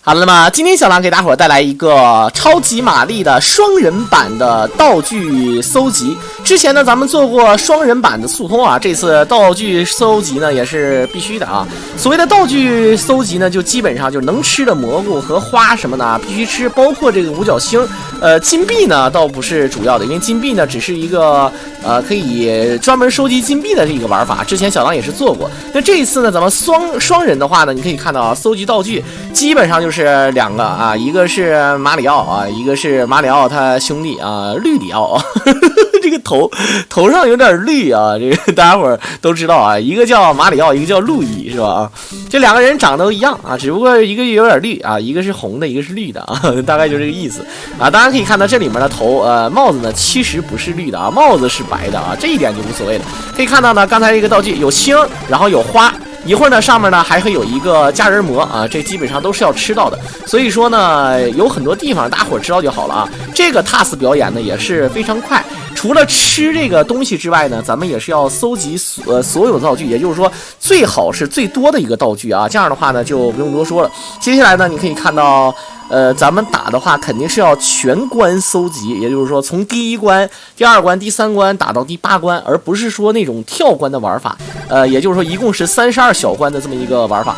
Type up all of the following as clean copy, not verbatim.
好了，那么今天小狼给大伙儿带来一个超级玛丽的双人版的道具搜集。之前呢，咱们做过双人版的速通啊，这次道具搜集呢也是必须的啊。所谓的道具搜集呢，就基本上就能吃的蘑菇和花什么的必须吃，包括这个五角星。金币呢倒不是主要的，因为金币呢只是一个可以专门收集金币的这个玩法。之前小狼也是做过。那这一次呢，咱们双人的话呢，你可以看到啊，搜集道具基本上就是两个啊，一个是马里奥啊，一个是马里奥他兄弟啊，绿里奥。这个头上有点绿啊，这个大家伙儿都知道啊，一个叫马里奥，一个叫路易，是吧？啊，这两个人长得都一样啊，只不过一个有点绿啊，一个是红的，一个是绿的啊，大概就这个意思啊。当然可以看到这里面的帽子呢，其实不是绿的啊，帽子是白的啊，这一点就无所谓了。可以看到呢，刚才这个道具有星，然后有花。一会儿呢，上面呢还会有一个加人魔啊，这基本上都是要吃到的。所以说呢，有很多地方大伙儿知道就好了啊。这个 TAS 表演呢也是非常快，除了吃这个东西之外呢，咱们也是要搜集所有的道具，也就是说最好是最多的一个道具啊。这样的话呢就不用多说了。接下来呢，你可以看到。咱们打的话肯定是要全关搜集，也就是说从第1关、第2关、第3关打到第8关，而不是说那种跳关的玩法。也就是说一共是32小关的这么一个玩法。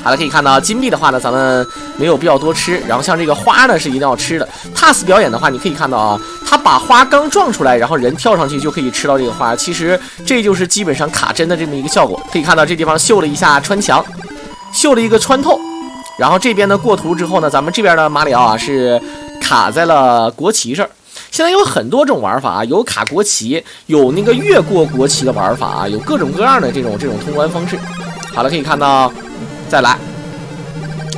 好了，可以看到金币的话呢，咱们没有必要多吃。然后像这个花呢是一定要吃的。TAS 表演的话，你可以看到啊，他把花刚撞出来，然后人跳上去就可以吃到这个花。其实这就是基本上卡针的这么一个效果。可以看到这地方秀了一下穿墙，秀了一个穿透。然后这边呢过图之后呢，咱们这边的马里奥啊是卡在了国旗这儿。现在有很多种玩法啊，有卡国旗，有那个越过国旗的玩法啊，有各种各样的这种通关方式。好了，可以看到，再来。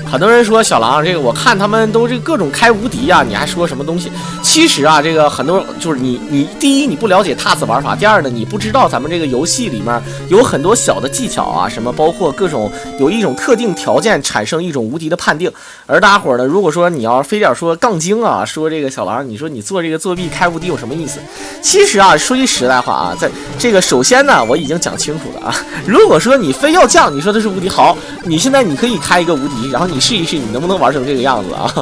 很多人说小狼这个，我看他们都这各种开无敌啊，你还说什么东西？其实啊，这个很多就是你第一你不了解 TAS 玩法，第二呢你不知道咱们这个游戏里面有很多小的技巧啊，什么包括各种有一种特定条件产生一种无敌的判定。而大家伙呢，如果说你要非得说杠精啊，说这个小狼，你说你做这个作弊开无敌有什么意思？其实啊，说句实在话啊，在这个首先呢，我已经讲清楚了啊，如果说你非要降，你说它是无敌，好，你现在你可以开一个无敌，然后你试一试你能不能玩成这个样子啊？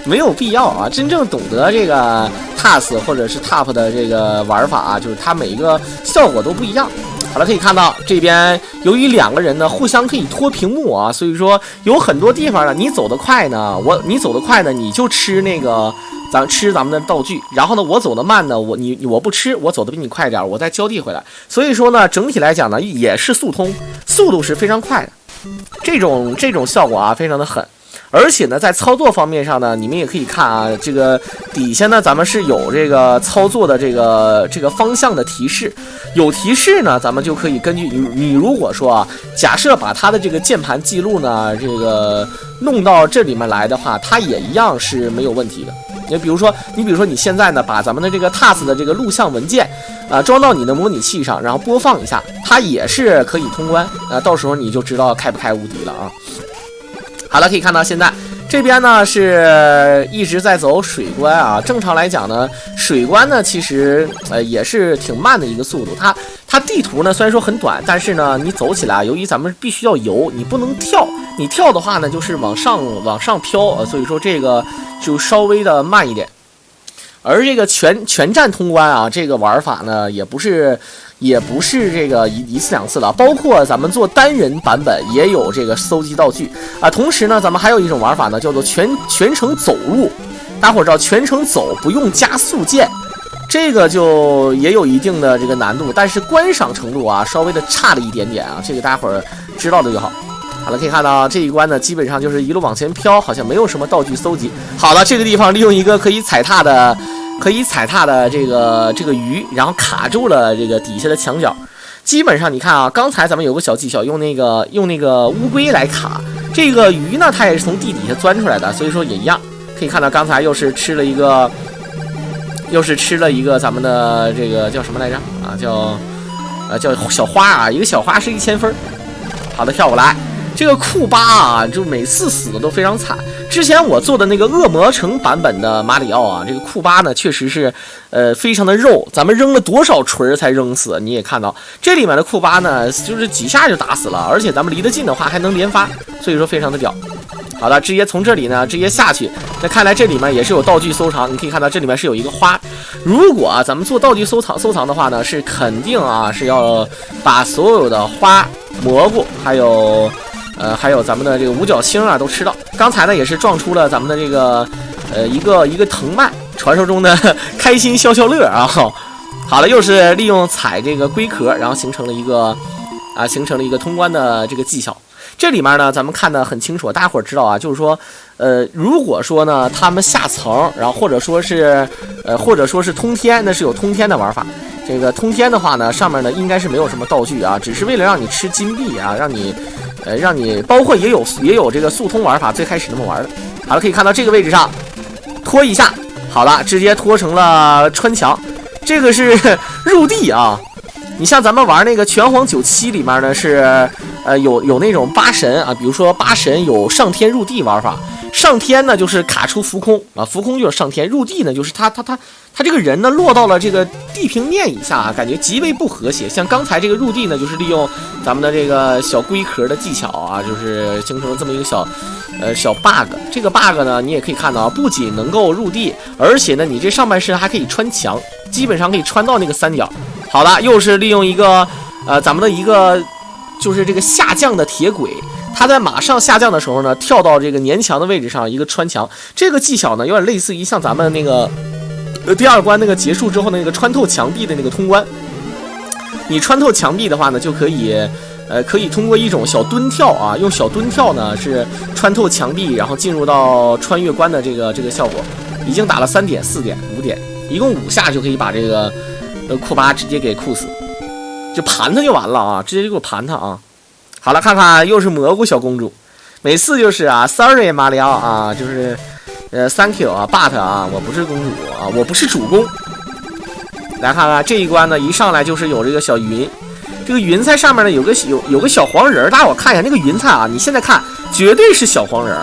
没有必要啊！真正懂得这个 TAS 或者是 TOP 的这个玩法啊，就是它每一个效果都不一样。好了，可以看到这边由于两个人呢互相可以拖屏幕啊，所以说有很多地方呢，你走得快呢，你就吃那个咱们的道具，然后呢我走得慢呢，我不吃，我走得比你快点，我再交替回来。所以说呢，整体来讲呢也是速通，速度是非常快的。这种效果啊，非常的狠。而且呢，在操作方面上呢，你们也可以看啊，这个底下呢，咱们是有这个操作的这个方向的提示，有提示呢，咱们就可以根据你如果说啊，假设把它的这个键盘记录呢，这个弄到这里面来的话，它也一样是没有问题的。你比如说你现在呢，把咱们的这个 TAS 的这个录像文件装到你的模拟器上，然后播放一下，它也是可以通关到时候你就知道开不开无敌了啊。好了，可以看到现在这边呢是一直在走水关啊。正常来讲呢，水关呢其实也是挺慢的一个速度。它地图呢虽然说很短，但是呢你走起来，由于咱们必须要游，你不能跳，你跳的话呢就是往上飘所以说这个就稍微的慢一点。而这个全站通关啊，这个玩法呢也不是这个一次两次了，包括咱们做单人版本也有这个搜集道具啊。同时呢，咱们还有一种玩法呢，叫做全程走路。大伙儿知道全程走不用加速键，这个就也有一定的这个难度，但是观赏程度啊稍微的差了一点点啊，这个大伙儿知道的就好。好了，可以看到这一关呢，基本上就是一路往前飘，好像没有什么道具搜集。好了，这个地方利用一个可以踩踏的这个鱼，然后卡住了这个底下的墙角。基本上你看啊，刚才咱们有个小技巧，用那个乌龟来卡这个鱼呢，它也是从地底下钻出来的，所以说也一样。可以看到刚才又是吃了一个咱们的这个叫什么来着啊？叫小花啊，一个小花是1000分。好的，跳过来。这个库巴啊，就每次死的都非常惨。之前我做的那个恶魔城版本的马里奥啊，这个库巴呢确实是非常的肉，咱们扔了多少锤才扔死？你也看到这里面的库巴呢，就是几下就打死了，而且咱们离得近的话还能连发，所以说非常的屌。好好的，直接从这里呢直接下去。那看来这里面也是有道具收藏，你可以看到这里面是有一个花。如果啊咱们做道具收藏的话呢，是肯定啊是要把所有的花、蘑菇还有咱们的这个五角星啊都吃到。刚才呢也是撞出了咱们的这个一个藤蔓，传说中的开心消消乐啊。好了，又是利用采这个龟壳，然后形成了一个通关的这个技巧。这里面呢，咱们看得很清楚，大家伙知道啊，就是说，如果说呢，他们下层，然后或者说是通天，那是有通天的玩法。这个通天的话呢，上面呢应该是没有什么道具啊，只是为了让你吃金币啊，让你包括也有这个速通玩法，最开始那么玩的。好了，可以看到这个位置上拖一下，好了，直接拖成了穿墙，这个是入地啊。你像咱们玩那个拳皇97里面呢是有那种八神啊，比如说八神有上天入地玩法。上天呢就是卡出浮空啊，浮空就是上天；入地呢就是他这个人呢落到了这个地平面以下啊，感觉极为不和谐。像刚才这个入地呢，就是利用咱们的这个小龟壳的技巧啊，就是形成了这么一个小 bug。这个 bug 呢，你也可以看到啊，不仅能够入地，而且呢，你这上半身还可以穿墙，基本上可以穿到那个三角。好了，又是利用一个咱们的一个就是这个下降的铁轨。他在马上下降的时候呢，跳到这个粘墙的位置上，一个穿墙。这个技巧呢，有点类似于像咱们那个第二关那个结束之后的那个穿透墙壁的那个通关。你穿透墙壁的话呢，就可以通过一种小蹲跳啊，用小蹲跳呢是穿透墙壁，然后进入到穿越关的这个效果。已经打了3点、4点、5点，一共5下就可以把这个库巴直接给酷死，就盘他就完了啊，直接就给我盘他啊。好了，看看又是蘑菇小公主，每次就是啊 ，sorry 马里奥啊，就是thank you 啊 ，but 啊，我不是公主啊，我不是主公。来看看这一关呢，一上来就是有这个小云，这个云彩上面呢有个小黄人，大家我看一下那个云彩啊，你现在看绝对是小黄人，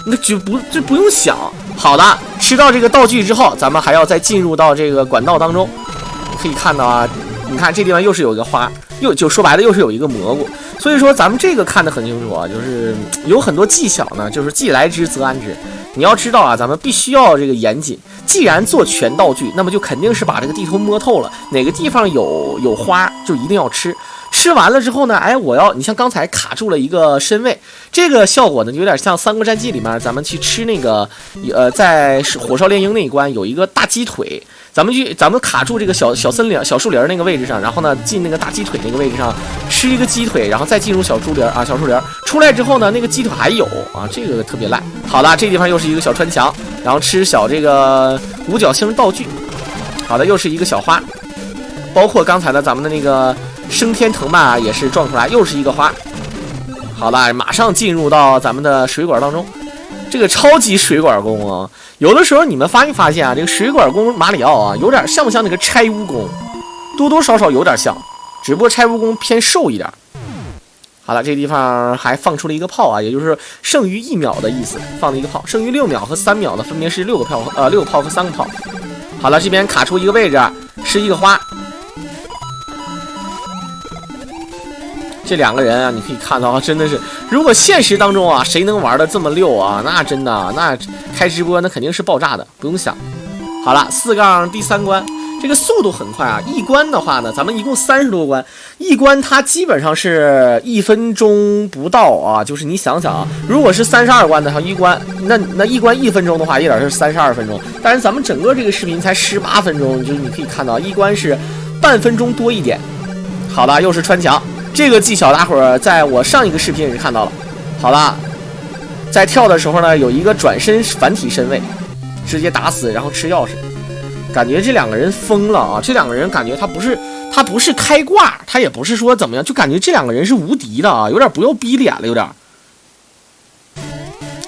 那这不用想。好的，吃到这个道具之后，咱们还要再进入到这个管道当中，可以看到啊，你看这地方又是有一个花，就说白了又是有一个蘑菇。所以说咱们这个看得很清楚啊，就是有很多技巧呢，就是既来之则安之。你要知道啊，咱们必须要这个严谨。既然做全道具，那么就肯定是把这个地图摸透了，哪个地方有花就一定要吃。吃完了之后呢，哎，你像刚才卡住了一个身位，这个效果呢，就有点像《三国战记》里面咱们去吃那个在火烧连营那一关有一个大鸡腿，咱们卡住这个小树林那个位置上，然后呢进那个大鸡腿那个位置上吃一个鸡腿，然后再进入小树林出来之后呢，那个鸡腿还有啊，这个特别烂。好了，这地方又是一个小穿墙，然后吃小这个五角星道具。好的，又是一个小花，包括刚才的咱们的那个升天藤蔓啊，也是撞出来，又是一个花。好了，马上进入到咱们的水管当中。这个超级水管工啊，有的时候你们发没发现啊，这个水管工马里奥啊，有点像不像那个拆蜈蚣？多多少少有点像，只不过拆蜈蚣偏瘦一点。好了，这个地方还放出了一个炮啊，也就是剩余1秒的意思，放了一个炮。剩余6秒和3秒呢，分别是6个炮和3个炮。好了，这边卡出一个位置，是一个花。这2个人啊，你可以看到啊，真的是，如果现实当中啊，谁能玩的这么溜啊，那真的，那开直播那肯定是爆炸的，不用想。好了，4杠第3关，这个速度很快啊，一关的话呢，咱们一共30多关，一关它基本上是1分钟不到啊，就是你想想啊，如果是32关的话，一关那一关1分钟的话，也得是32分钟，但是咱们整个这个视频才18分钟，就是你可以看到一关是半分钟多一点。好了，又是穿墙。这个技巧大伙儿在我上一个视频也是看到了。好了，在跳的时候呢，有一个转身反体身位，直接打死，然后吃钥匙。感觉这2个人疯了啊！这2个人感觉他不是开挂，他也不是说怎么样，就感觉这2个人是无敌的啊，有点不要逼脸了，有点。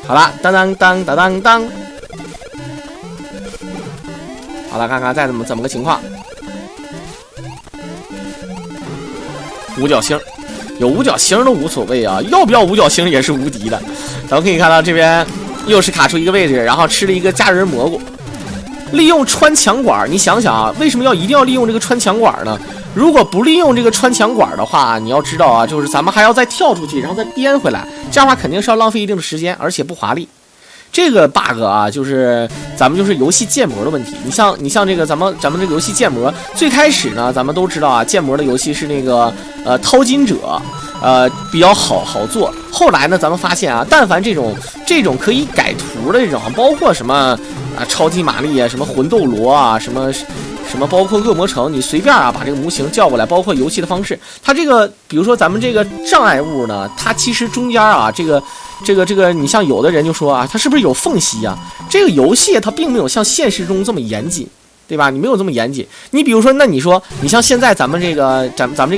好了，当当当当当当。好了，看看再怎么个情况。五角星，有五角星都无所谓啊，要不要五角星也是无敌的。咱们可以看到这边又是卡出一个位置，然后吃了一个加人蘑菇。利用穿墙管，你想想啊，为什么一定要利用这个穿墙管呢？如果不利用这个穿墙管的话，你要知道啊，就是咱们还要再跳出去，然后再颠回来，这样的话肯定是要浪费一定的时间，而且不华丽。这个 bug 啊，就是咱们就是游戏建模的问题。你像这个咱们这个游戏建模，最开始呢，咱们都知道啊，建模的游戏是那个淘金者，比较好做。后来呢，咱们发现啊，但凡这种可以改图的这种，包括什么啊超级玛丽啊，什么魂斗罗啊，什么包括恶魔城，你随便啊把这个模型叫过来，包括游戏的方式，它这个比如说咱们这个障碍物呢，它其实中间啊这个，你像有的人就说啊，它是不是有缝隙啊？这个游戏它并没有像现实中这么严谨，对吧？你没有这么严谨。你比如说，那你说你像现在咱们这个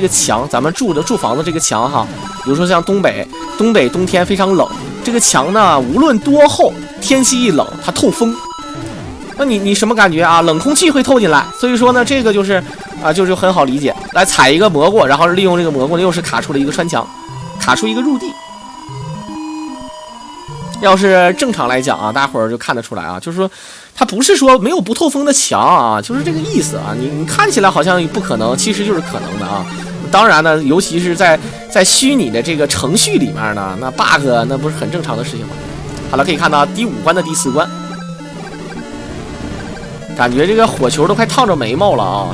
墙，咱们住房子这个墙哈，比如说像东北冬天非常冷，这个墙呢无论多厚，天气一冷它透风。那你什么感觉啊？冷空气会透进来，所以说呢，这个就是啊，就很好理解。来采一个蘑菇，然后利用这个蘑菇呢，又是卡出了一个穿墙，卡出一个入地。要是正常来讲啊，大伙儿就看得出来啊，就是说它不是说没有不透风的墙啊，就是这个意思啊。你看起来好像不可能，其实就是可能的啊。当然呢，尤其是在虚拟的这个程序里面呢，那 bug 那不是很正常的事情吗？好了，可以看到第5关的第4关。感觉这个火球都快烫着眉毛了啊！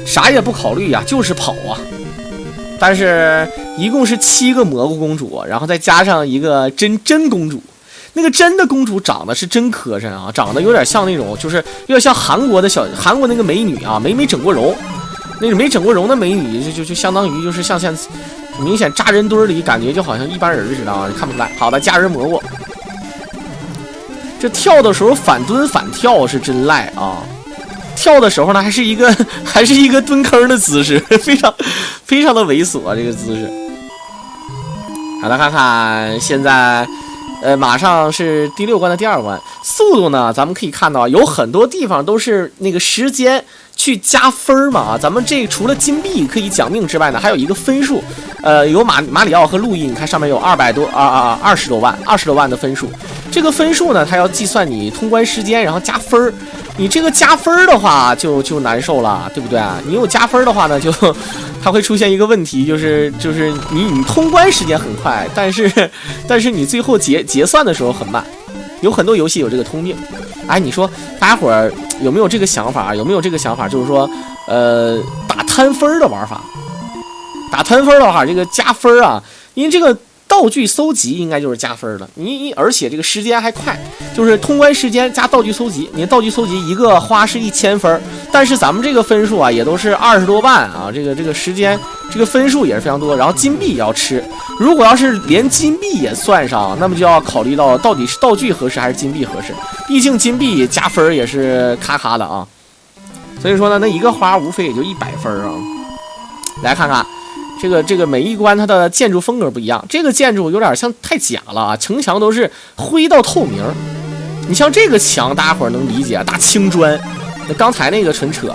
啥也不考虑呀，就是跑啊！但是一共是7个蘑菇公主，然后再加上一个真公主。那个真的公主长得是真磕碜啊，长得有点像那种，就是有点像韩国那个美女啊，没整过容。那种没整过容的美女就相当于就是像明显扎人堆里，感觉就好像一般人似的啊，看不出来。好的，加人蘑菇。这跳的时候反蹲反跳是真赖啊！跳的时候呢，还是一个蹲坑的姿势，非常的猥琐啊，这个姿势。好，来看看现在，马上是第6关的第2关，速度呢，咱们可以看到有很多地方都是那个时间去加分嘛。咱们这除了金币可以奖命之外呢，还有一个分数，有马里奥和路易，你看上面有20多万的分数。这个分数呢，它要计算你通关时间，然后加分。你这个加分的话就难受了，对不对啊？你有加分的话呢，它会出现一个问题，就是你通关时间很快，但是你最后结算的时候很慢。有很多游戏有这个通病。哎，你说大家伙儿有没有这个想法？就是说，打摊分的玩法。打摊分的话，这个加分啊，因为这个道具搜集应该就是加分的，而且这个时间还快，就是通关时间加道具搜集，你道具搜集一个花是1000分，但是咱们这个分数啊也都是20多万啊，这个时间这个分数也是非常多，然后金币也要吃，如果要是连金币也算上，那么就要考虑到到底是道具合适还是金币合适，毕竟金币加分也是咔咔的啊，所以说呢，那一个花无非也就100分啊。来看看。这个每一关它的建筑风格不一样，这个建筑有点像太假了啊，城墙都是灰到透明。你像这个墙，大家伙能理解，大青砖，那刚才那个纯扯。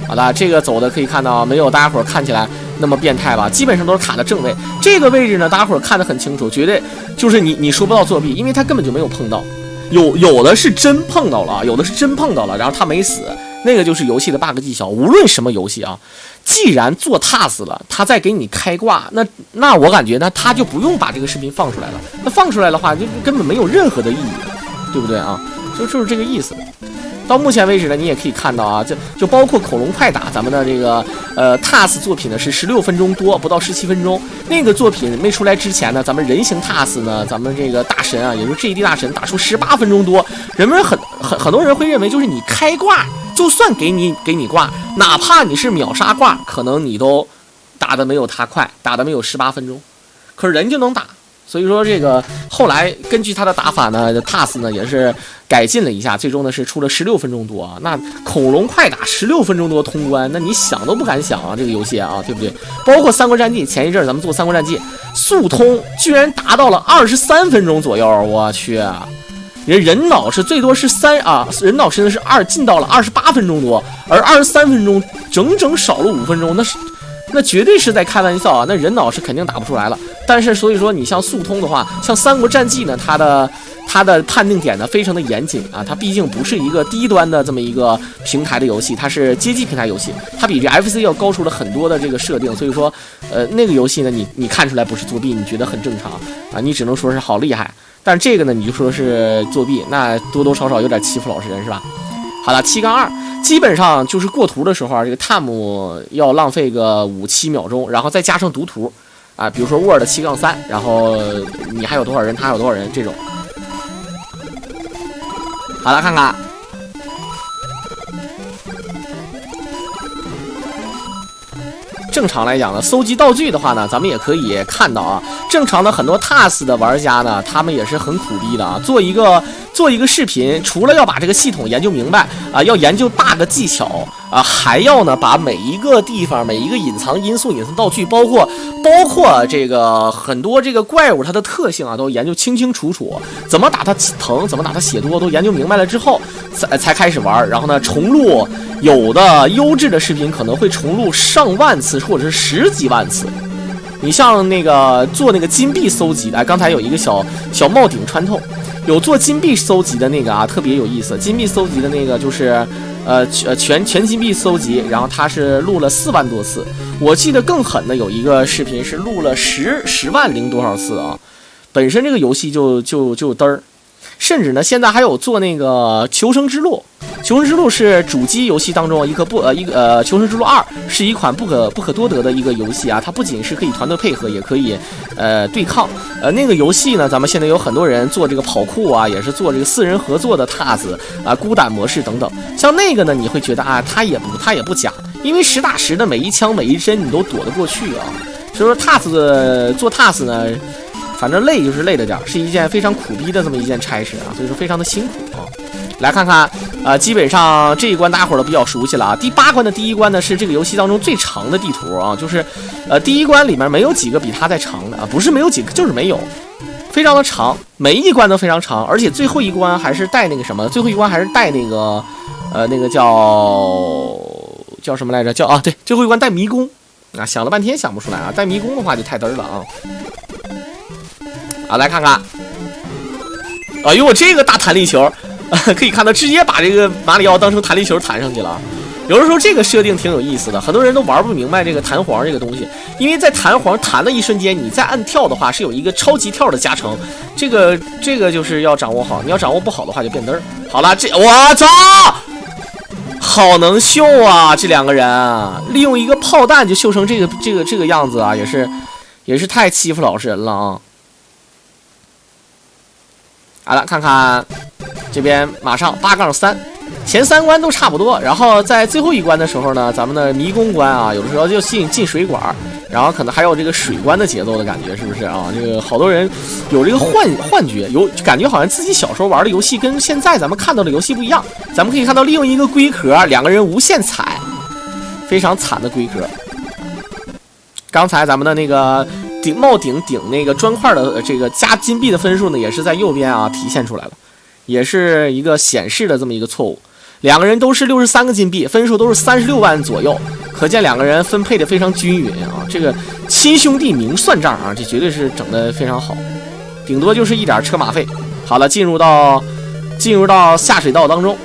好的，这个走的可以看到没有大家伙看起来那么变态吧？基本上都是卡的正位。这个位置呢，大家伙看得很清楚，绝对就是你说不到作弊，因为他根本就没有碰到。有的是真碰到了，然后他没死，那个就是游戏的 bug 技巧。无论什么游戏啊，既然做 task 了，他再给你开挂，那我感觉呢，他就不用把这个视频放出来了。那放出来的话，就根本没有任何的意义，对不对啊？就是这个意思。到目前为止呢，你也可以看到啊，就包括恐龙快打，咱们的这个task 作品呢是16分钟多，不到17分钟。那个作品没出来之前呢，咱们人形 task 呢，咱们这个大神啊，也就是 GD 大神打出18分钟多。人们很多人会认为，就是你开挂，就算给你挂，哪怕你是秒杀挂，可能你都打的没有他快，打的没有18分钟，可是人就能打。所以说这个后来根据他的打法呢 ，task 呢也是改进了一下，最终呢是出了16分钟多啊。那恐龙快打16分钟多通关，那你想都不敢想啊，这个游戏啊，对不对？包括三国战记，前一阵咱们做三国战记，速通居然达到了23分钟左右，我去！人脑是最多是3啊，人脑真的是进到了28分钟多，而23分钟整少了5分钟，那绝对是在开玩笑啊！那人脑是肯定打不出来了。但是所以说，你像速通的话，像三国战记呢，它它的判定点呢非常的严谨啊，它毕竟不是一个低端的这么一个平台的游戏，它是街机平台游戏，它比这 FC 要高出了很多的这个设定，所以说那个游戏呢你看出来不是作弊，你觉得很正常啊，你只能说是好厉害。但这个呢，你就说是作弊，那多多少少有点欺负老实人是吧？好了，7-2，基本上就是过图的时候啊，这个 time 要浪费个5-7秒钟，然后再加上读图啊，比如说 Word 7-3，然后你还有多少人，他还有多少人这种。好了，看看。正常来讲呢，搜集道具的话呢，咱们也可以看到啊，正常的很多 TAS 的玩家呢，他们也是很苦逼的啊。做一个视频，除了要把这个系统研究明白啊，要研究bug技巧啊，还要呢把每一个地方、每一个隐藏因素、隐藏道具，包括这个很多这个怪物它的特性啊，都研究清清楚楚，怎么打它疼，怎么打它血多，都研究明白了之后，才开始玩。然后呢，重录。有的优质的视频可能会重录上万次或者是10几万次。你像那个做那个金币搜集的，刚才有一个小帽顶穿透，有做金币搜集的那个啊，特别有意思。金币搜集的那个就是全金币搜集，然后他是录了4万多次。我记得更狠的有一个视频是录了10万零多少次啊！本身这个游戏就嘚儿。甚至呢，现在还有做那个求生之路，求生之路是主机游戏当中求生之路2是一款不可多得的一个游戏啊，它不仅是可以团队配合，也可以对抗。那个游戏呢，咱们现在有很多人做这个跑酷啊，也是做这个4人合作的 TAS 啊，孤胆模式等等。像那个呢，你会觉得啊，它也不假，因为实打实的每一枪每一针你都躲得过去啊。所以说 TAS 做 TAS 呢。反正累就是累了点，是一件非常苦逼的这么一件差事啊，所以说非常的辛苦啊。来看看，基本上这一关大家伙都比较熟悉了啊。第8关的第1关呢是这个游戏当中最长的地图啊，就是第1关里面没有几个比它再长的啊，不是没有几个，就是没有，非常的长，每一关都非常长，而且最后一关还是带那个什么，最后一关还是带那个那个叫什么来着？对，最后一关带迷宫啊，想了半天想不出来啊，带迷宫的话就太嘚了啊。来看看，哎呦，这个大弹力球，可以看到直接把这个马里奥当成弹力球弹上去了。有的时候这个设定挺有意思的，很多人都玩不明白这个弹簧这个东西，因为在弹簧弹的一瞬间，你再按跳的话是有一个超级跳的加成，这个就是要掌握好，你要掌握不好的话就变嘚儿。好了，我操，好能秀啊！这两个人利用一个炮弹就秀成这个样子啊，也是太欺负老实人了啊！好了，看看这边马上8-3，前3关都差不多，然后在最后一关的时候呢，咱们的迷宫关啊，有的时候就进水管，然后可能还有这个水关的节奏的感觉，是不是啊？这个好多人有这个幻觉，感觉好像自己小时候玩的游戏跟现在咱们看到的游戏不一样。咱们可以看到利用一个龟壳，两个人无限踩，非常惨的龟壳。刚才咱们的那个帽顶顶那个砖块的这个加金币的分数呢，也是在右边啊体现出来了，也是一个显示的这么一个错误。两个人都是63个金币，分数都是36万左右，可见两个人分配的非常均匀啊。这个亲兄弟明算账啊，这绝对是整的非常好，顶多就是一点车马费。好了，进入到下水道当中。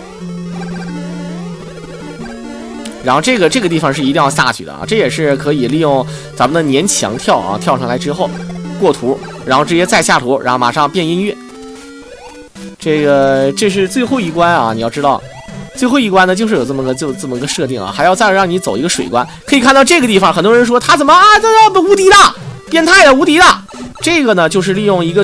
然后这个地方是一定要下去的啊，这也是可以利用咱们的粘墙跳啊，跳上来之后过图，然后直接再下图，然后马上变音乐。这是最后一关啊，你要知道，最后一关呢就是有这么个设定啊，还要再让你走一个水关。可以看到这个地方，很多人说他怎么啊，这无敌的，变态的，无敌的。这个呢，就是利用一个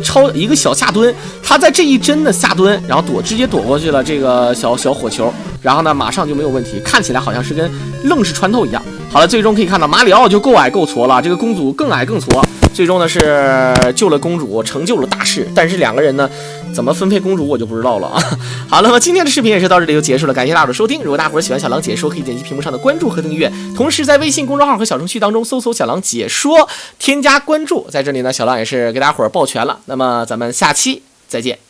小下蹲，他在这一帧的下蹲，然后直接躲过去了这个小火球，然后呢，马上就没有问题，看起来好像是跟愣是穿透一样。好了，最终可以看到马里奥就够矮够矬了，这个公主更矮更矬，最终呢是救了公主，成就了大事。但是两个人呢，怎么分配公主我就不知道了啊。好了，那么今天的视频也是到这里就结束了，感谢大家的收听。如果大伙喜欢小狼解说，可以点击屏幕上的关注和订阅，同时在微信公众号和小程序当中搜索小狼解说，添加关注。在这里呢，小狼也是给大伙抱拳了。那么咱们下期再见。